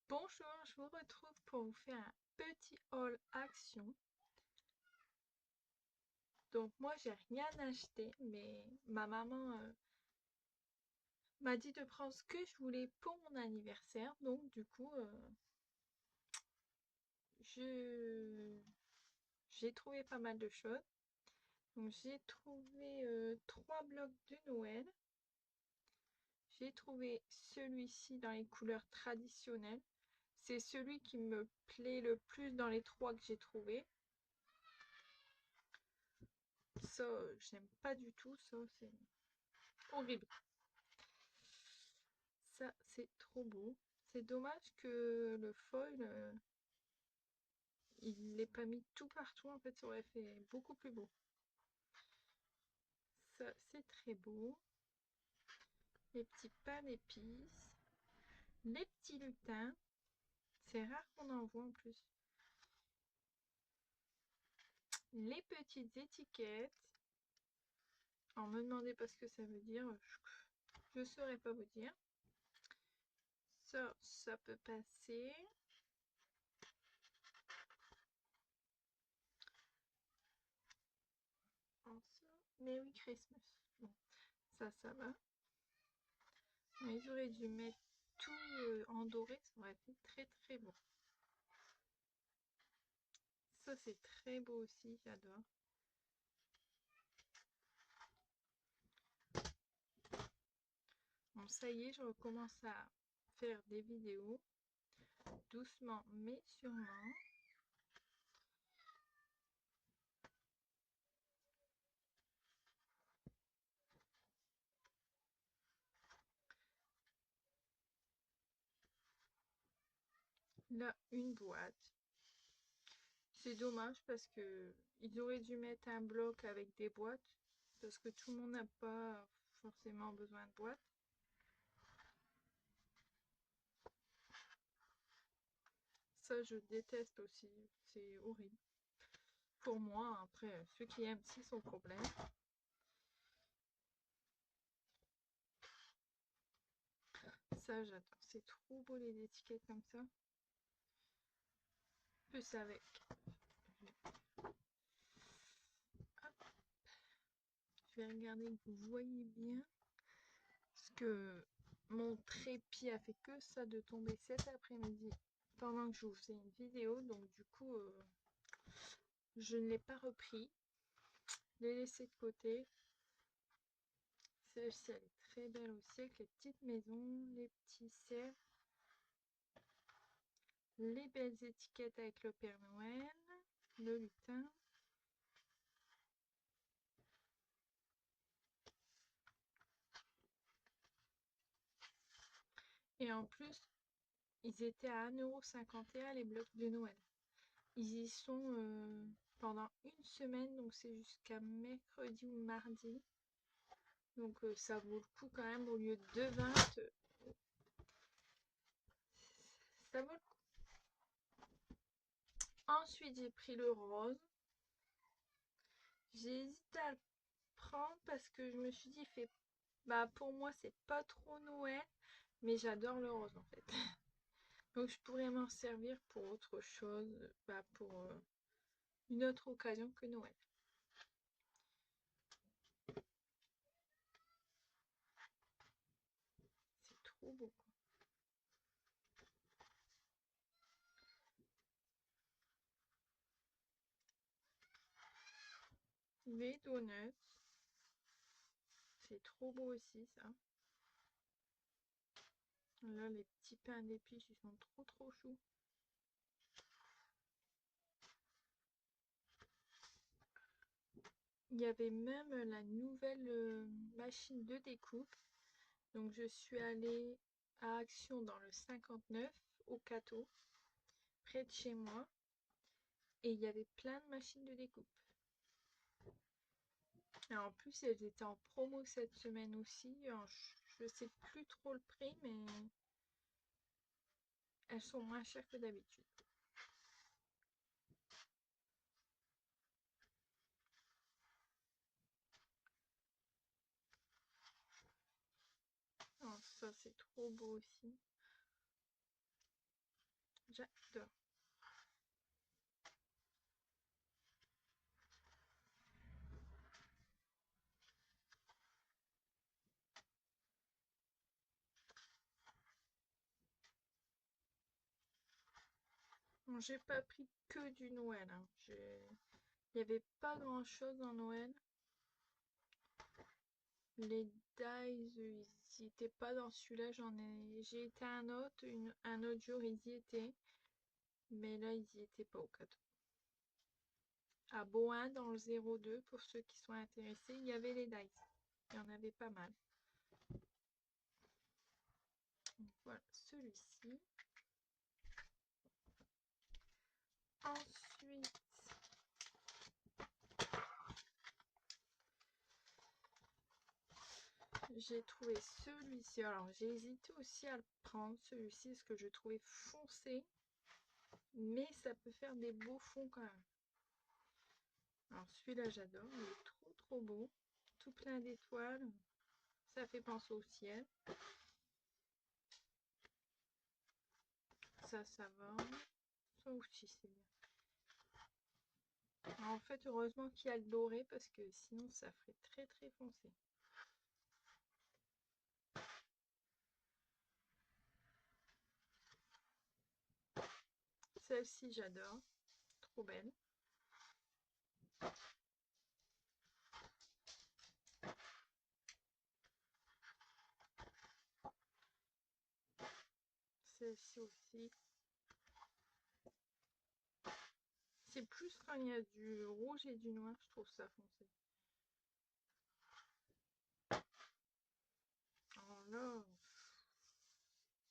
Bonjour, je vous retrouve pour vous faire un petit haul action. Donc moi j'ai rien acheté, mais ma maman m'a dit de prendre ce que je voulais pour mon anniversaire. Donc du coup je j'ai trouvé pas mal de choses. Donc j'ai trouvé trois blocs de Noël. J'ai trouvé celui-ci dans les couleurs traditionnelles. C'est celui qui me plaît le plus dans les trois que j'ai trouvés. Ça, j'aime pas du tout. Ça, c'est horrible. Ça, c'est trop beau. C'est dommage que le foil, il l'ait pas mis tout partout. En fait, ça aurait fait beaucoup plus beau. Ça, c'est très beau. Les petits pains d'épices. Les petits lutins. C'est rare qu'on en voit en plus. Les petites étiquettes. Alors, me demandez pas ce que ça veut dire. Je saurais pas vous dire. Ça peut passer. En ça. Merry Christmas. Bon, ça va. Mais ils auraient dû mettre tout en doré, ça aurait été très très beau. Ça c'est très beau aussi, j'adore. Bon, ça y est, je recommence à faire des vidéos, doucement mais sûrement. Là, une boîte. C'est dommage parce que ils auraient dû mettre un bloc avec des boîtes, parce que tout le monde n'a pas forcément besoin de boîtes. Ça, je déteste aussi, c'est horrible. Pour moi, après, ceux qui aiment, c'est son problème. Ça, j'adore. C'est trop beau les étiquettes comme ça. Plus avec. Hop, je vais regarder que vous voyez bien. Parce que mon trépied a fait que ça de tomber cet après-midi pendant que je vous faisais une vidéo. Donc du coup, je ne l'ai pas repris. Je l'ai laissé de côté. Celle-ci, elle est très belle aussi avec les petites maisons, les petits cerfs, les belles étiquettes avec le Père Noël, le lutin. Et en plus, ils étaient à 1,51 € les blocs de Noël. Ils y sont pendant une semaine, donc c'est jusqu'à mercredi ou mardi. Donc ça vaut le coup quand même, au lieu de 2,20, ça vaut le coup. Ensuite, j'ai pris le rose. J'ai hésité à le prendre parce que je me suis dit, bah pour moi, c'est pas trop Noël, mais j'adore le rose en fait. Donc je pourrais m'en servir pour autre chose, bah pour une autre occasion que Noël. C'est trop beau. Les donuts, c'est trop beau aussi ça. Là, les petits pains d'épices, ils sont trop trop choux. Il y avait même la nouvelle machine de découpe. Donc je suis allée à Action dans le 59 au Cateau, près de chez moi. Et il y avait plein de machines de découpe. Et en plus, elles étaient en promo cette semaine aussi. Alors, je sais plus trop le prix, mais elles sont moins chères que d'habitude. Alors, ça, c'est trop beau aussi. J'adore. Bon, j'ai pas pris que du Noël, hein. Il n'y avait pas grand chose en Noël. Les Dice, ils étaient pas dans celui-là. J'ai été un autre, un autre jour, ils y étaient. Mais là, ils y étaient pas au cadeau. À Boin, dans le 02, pour ceux qui sont intéressés, il y avait les Dice. Il y en avait pas mal. Donc, voilà, celui-ci. Ensuite, j'ai trouvé celui-ci. Alors, j'ai hésité aussi à le prendre, celui-ci, parce que je trouvais foncé. Mais ça peut faire des beaux fonds quand même. Alors, celui-là, j'adore. Il est trop, trop beau. Tout plein d'étoiles. Ça fait penser au ciel. Ça va. Ça aussi, c'est bien. Alors, en fait, heureusement qu'il y a le doré, parce que sinon, ça ferait très, très foncé. Celle-ci, j'adore. Trop belle. Celle-ci aussi. C'est plus quand il y a du rouge et du noir, je trouve ça foncé. Alors là,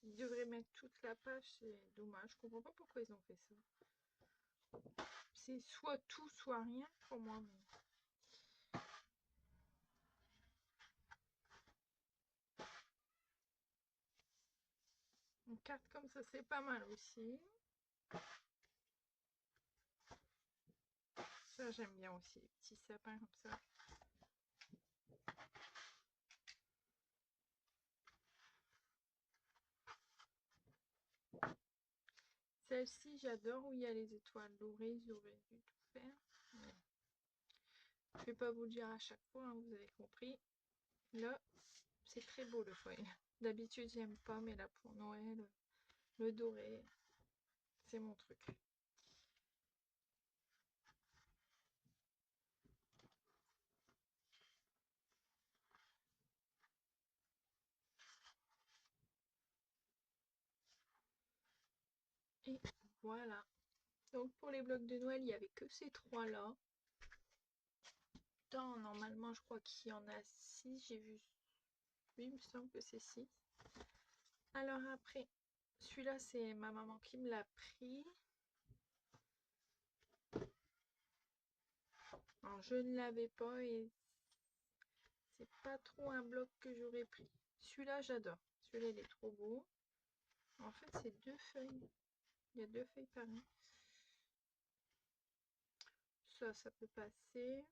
ils devraient mettre toute la page, c'est dommage. Je comprends pas pourquoi ils ont fait ça. C'est soit tout, soit rien pour moi. Mais... une carte comme ça, c'est pas mal aussi. Ça, j'aime bien aussi, les petits sapins comme ça. Celle-ci, j'adore, où il y a les étoiles dorées, ils auraient dû tout faire. Mais... je vais pas vous le dire à chaque fois, hein, vous avez compris. Là, c'est très beau le foil. D'habitude, j'aime pas, mais là, pour Noël, le doré, c'est mon truc. Et voilà. Donc pour les blocs de Noël, il n'y avait que ces trois-là. Normalement, je crois qu'il y en a 6. J'ai vu... oui, il me semble que c'est 6. Alors après, celui-là, c'est ma maman qui me l'a pris. Alors, je ne l'avais pas et c'est pas trop un bloc que j'aurais pris. Celui-là, j'adore. Celui-là, il est trop beau. En fait, c'est 2 feuilles. Il y a 2 feuilles pareilles. Ça peut passer.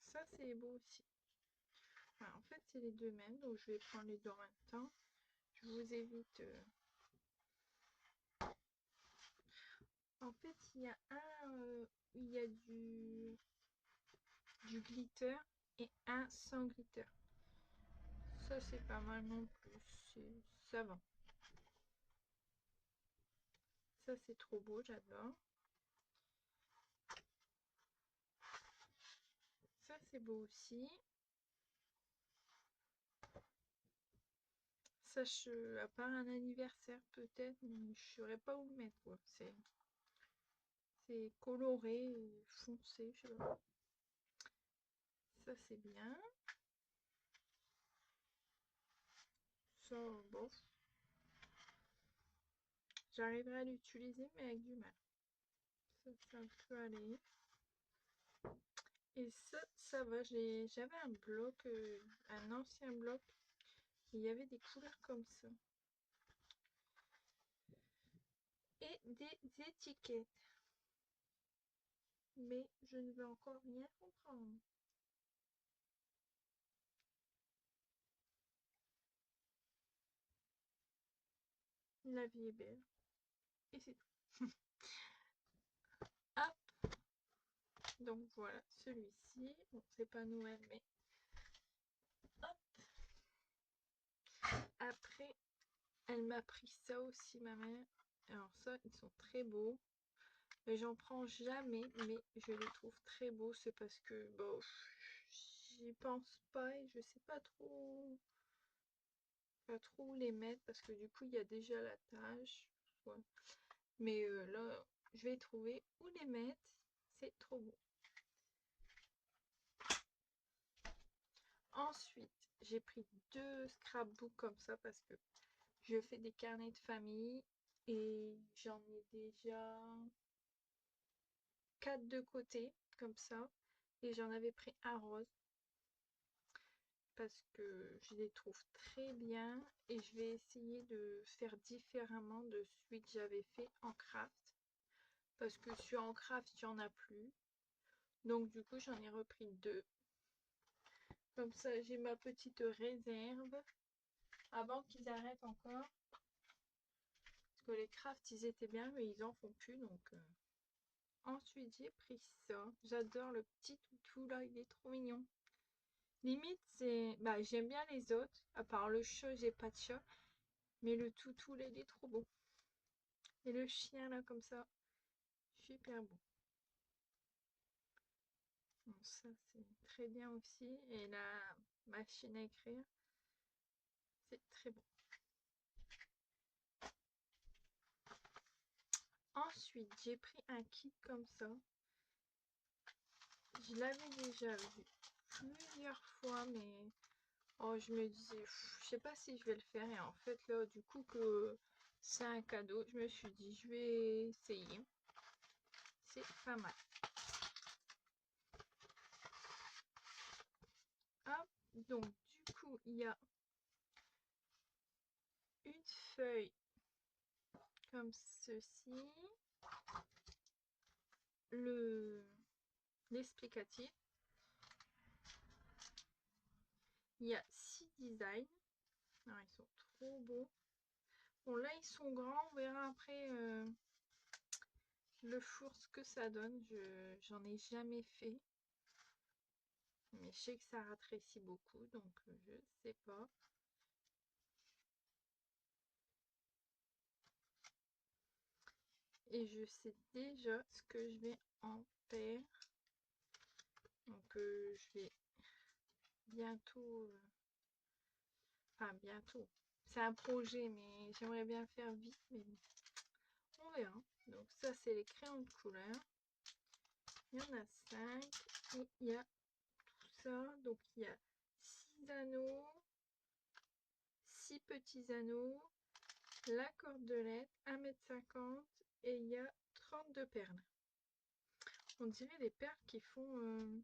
Ça, c'est beau aussi. Voilà, en fait, c'est les deux mêmes, donc je vais prendre les deux en même temps. Je vous évite. En fait, il y a un où il y a du glitter et un sans glitter. Ça, c'est pas mal non plus. Ça va. Ça, c'est trop beau, j'adore. Ça, c'est beau aussi. Ça, à part un anniversaire peut-être, mais je saurais pas où le mettre, quoi. C'est coloré, foncé, je sais pas. Ça, c'est bien. Ça, bof. J'arriverai à l'utiliser, mais avec du mal. Ça peut aller. Et ça va. J'avais un bloc, un ancien bloc. Il y avait des couleurs comme ça. Et des étiquettes. Mais je ne veux encore rien comprendre. la vie est belle. Et c'est tout. Hop. Donc voilà, celui-ci. Bon, c'est pas Noël, mais hop. Après, elle m'a pris ça aussi, ma mère. Alors ça, ils sont très beaux. Mais j'en prends jamais, mais je les trouve très beaux. C'est parce que bon, j'y pense pas et je sais pas trop où les mettre parce que du coup il y a déjà la tâche. Ouais. Mais là, je vais trouver où les mettre. C'est trop beau. Ensuite, j'ai pris 2 scrapbooks comme ça parce que je fais des carnets de famille et j'en ai déjà 4 de côté comme ça et j'en avais pris un rose parce que je les trouve très bien et je vais essayer de faire différemment de celui que j'avais fait en craft parce que sur en craft il n'y en a plus, donc du coup j'en ai repris 2 comme ça j'ai ma petite réserve avant qu'ils arrêtent encore parce que les crafts ils étaient bien mais ils en font plus donc ensuite j'ai pris ça, j'adore le petit toutou là, il est trop mignon. Limite c'est, bah j'aime bien les autres, à part le chat j'ai pas de chat. Mais le toutou, là, il est trop beau. Et le chien, là, comme ça, super beau. Bon, ça, c'est très bien aussi. Et la machine à écrire, c'est très beau. Ensuite, j'ai pris un kit comme ça. Je l'avais déjà vu plusieurs fois, mais oh, je me disais, je sais pas si je vais le faire. Et en fait, là, du coup, que c'est un cadeau, je me suis dit, je vais essayer. C'est pas mal. Hop, donc du coup, il y a une feuille comme ceci, l'explicatif. Il y a 6 designs. Alors, ils sont trop beaux. Bon, là, ils sont grands. On verra après le four ce que ça donne. J'en ai jamais fait. Mais je sais que ça rétrécit beaucoup, donc je sais pas. Et je sais déjà ce que je vais en faire. Donc je vais bientôt... enfin, bientôt. C'est un projet, mais j'aimerais bien faire vite, mais bon, on verra. Donc ça, c'est les crayons de couleur. Il y en a 5. Et il y a tout ça. Donc il y a 6 anneaux, 6 petits anneaux, la cordelette, 1,50 m et il y a 32 perles. On dirait les perles qui font...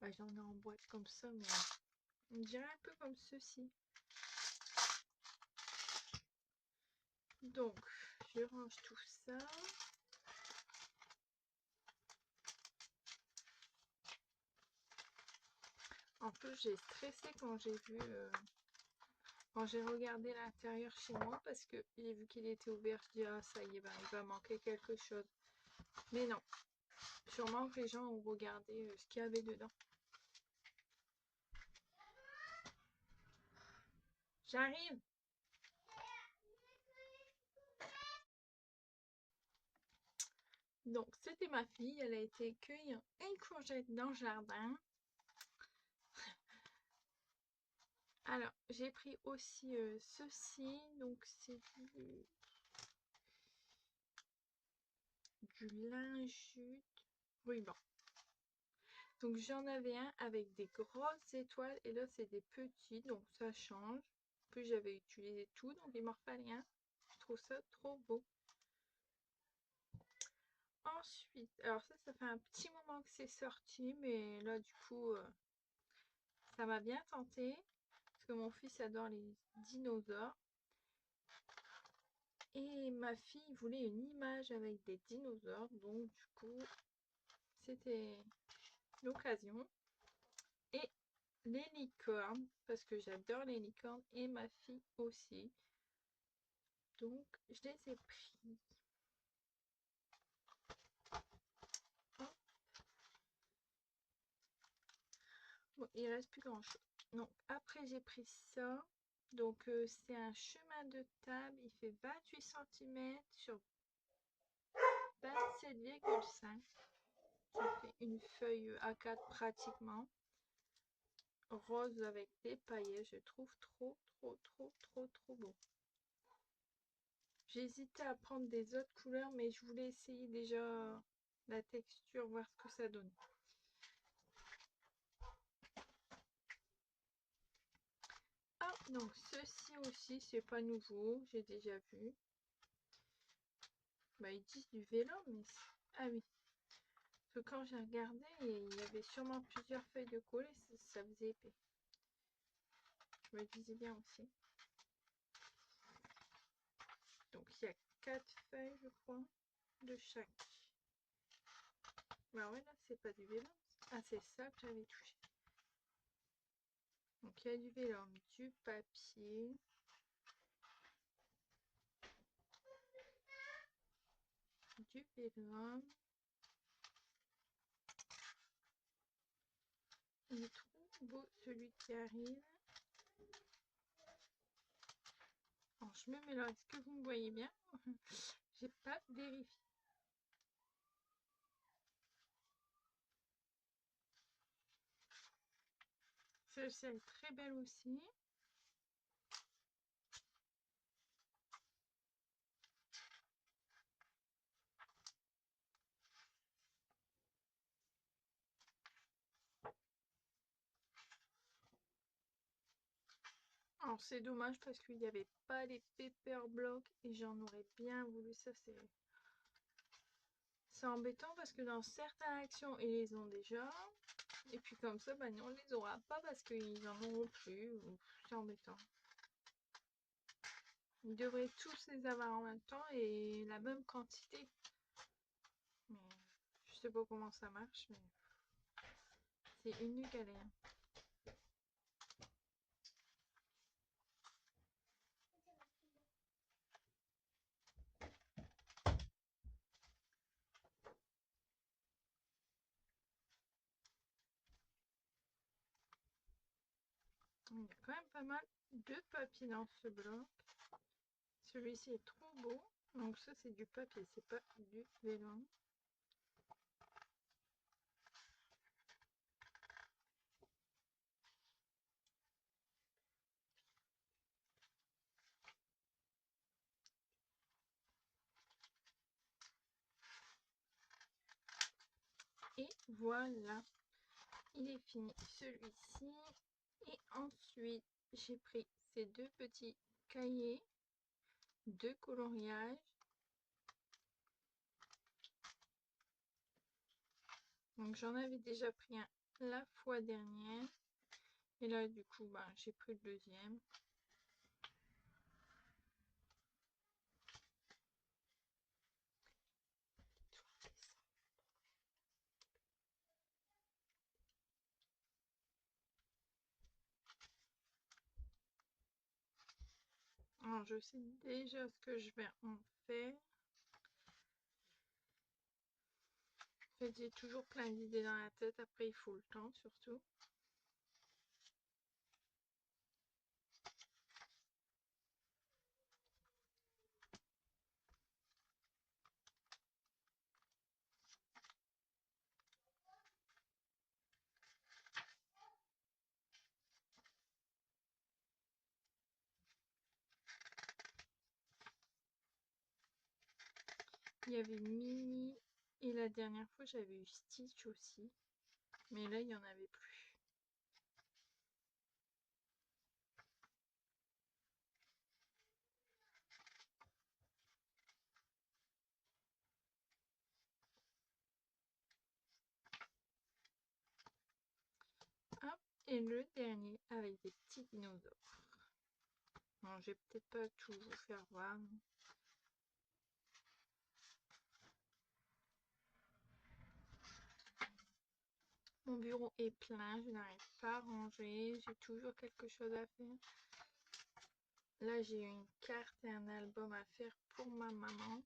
bah, j'en ai en boîte comme ça, mais on dirait un peu comme ceci. Donc, je range tout ça. En plus, j'ai stressé quand j'ai vu... quand j'ai regardé l'intérieur chez moi parce que j'ai vu qu'il était ouvert, je dis ah ça y est, ben, il va manquer quelque chose. Mais non, sûrement que les gens ont regardé ce qu'il y avait dedans. J'arrive. Donc c'était ma fille, elle a été cueillir une courgette dans le jardin. Alors j'ai pris aussi ceci, donc c'est du linge ruban. Donc j'en avais un avec des grosses étoiles et là c'est des petits, donc ça change. En plus j'avais utilisé tout, donc il m'en fallait un. Je trouve ça trop beau. Ensuite, alors ça fait un petit moment que c'est sorti, mais là du coup ça m'a bien tenté parce que mon fils adore les dinosaures. Et ma fille voulait une image avec des dinosaures, donc du coup c'était l'occasion. Et les licornes, parce que j'adore les licornes et ma fille aussi. Donc, je les ai pris. Hop. Bon, il reste plus grand chose. Donc, après, j'ai pris ça. Donc, c'est un chemin de table. Il fait 28 cm sur 27,5. Ça fait une feuille A4 pratiquement. Rose avec des paillettes. Je trouve trop beau. J'ai hésité à prendre des autres couleurs, mais je voulais essayer déjà la texture, voir ce que ça donne. Ah, donc ceci aussi, c'est pas nouveau, j'ai déjà vu. Bah, ils disent du vélin, mais... Ah oui. Parce que quand j'ai regardé, il y avait sûrement plusieurs feuilles de colle et ça faisait épais. Je me disais bien aussi. Donc il y a 4 feuilles, je crois, de chaque. Bah ouais, là, c'est pas du vélin. Ah, c'est ça que j'avais touché. Donc il y a du vélin, du papier. Du vélin. Il est trop beau celui qui arrive. Alors, je me mets là, est-ce que vous me voyez bien? J'ai pas vérifié. Celle-ci est très belle aussi. Alors c'est dommage parce qu'il n'y avait pas les paper blocks et j'en aurais bien voulu. Ça c'est embêtant parce que dans certaines actions ils les ont déjà. Et puis comme ça, bah non, on les aura pas parce qu'ils en auront plus. C'est embêtant. Ils devraient tous les avoir en même temps et la même quantité. Mais je sais pas comment ça marche, mais c'est une galère. Il y a quand même pas mal de papier dans ce bloc. Celui-ci est trop beau. Donc ça c'est du papier, c'est pas du vélin. Et voilà, il est fini celui-ci. Et ensuite, j'ai pris ces deux petits cahiers de coloriage. Donc j'en avais déjà pris un la fois dernière. Et là, du coup, bah, j'ai pris le deuxième. Alors, je sais déjà ce que je vais en faire. En fait, j'ai toujours plein d'idées dans la tête. Après, il faut le temps, surtout. Il y avait Mini et la dernière fois j'avais eu Stitch aussi. Mais là il n'y en avait plus. Hop, et le dernier avec des petits dinosaures. Bon, je vais peut-être pas tout vous faire voir. Mon bureau est plein, je n'arrive pas à ranger, j'ai toujours quelque chose à faire. là j'ai une carte et un album à faire pour ma maman.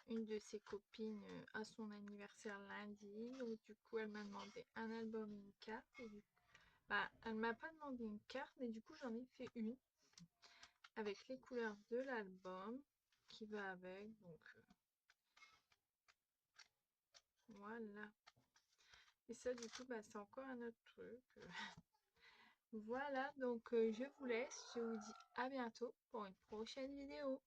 Une de ses copines à son anniversaire lundi. Donc du coup elle m'a demandé un album et une carte. Et elle m'a pas demandé une carte, mais du coup j'en ai fait une avec les couleurs de l'album qui va avec. Donc voilà. Et ça du coup c'est encore un autre truc. Voilà, donc je vous laisse. Je vous dis à bientôt pour une prochaine vidéo.